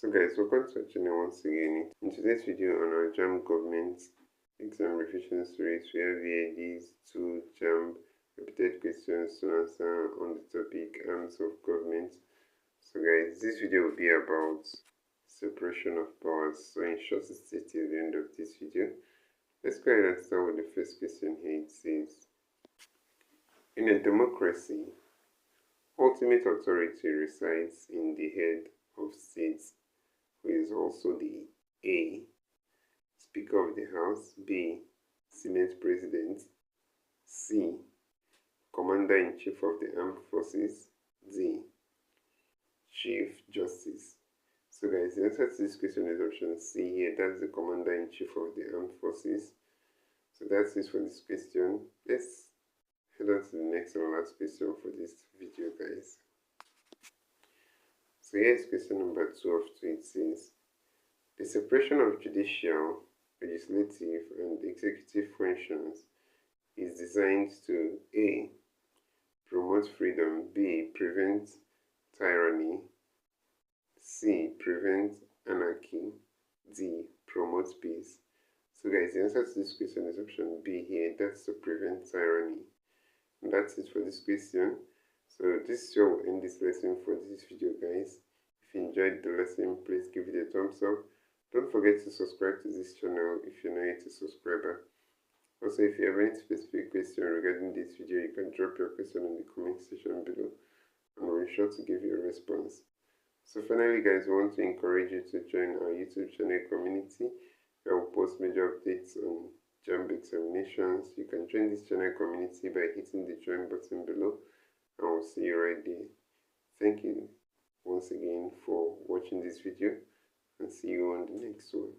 So guys, welcome to our channel once again. In today's video on our JAMB Government exam revision series, we have here these two JAMB repeated questions to answer on the topic arms of government. So guys, this video will be about separation of powers. So in short, stay till the end of this video. Let's go ahead and start with the first question here. It says, in a democracy, ultimate authority resides in the head of state, who is also the A, Speaker of the House, B, Senate President, C, Commander-in-Chief of the Armed Forces, D, Chief Justice. So guys, the answer to this question is option C here. That's the Commander-in-Chief of the Armed Forces. So that's it for this question. Let's head on to the next and last question for this video, guys. So here is question number 2 of 2. It says, the separation of judicial, legislative, and executive functions is designed to A, promote freedom, B, prevent tyranny, C, prevent anarchy, D, promote peace. So guys, the answer to this question is option B here. That's to prevent tyranny. And that's it for this question. So this is how we'll end this lesson for this video, guys. If you enjoyed the lesson, please give it a thumbs up. Don't forget to subscribe to this channel if you're not yet a subscriber. Also, if you have any specific question regarding this video, you can drop your question in the comment section below and we'll be sure to give you a response. So finally, guys, we want to encourage you to join our YouTube channel community where we'll post major updates on JAMB examinations. You can join this channel community by hitting the join button below, and we'll see you right there. Thank you once again for watching this video, and see you on the next one.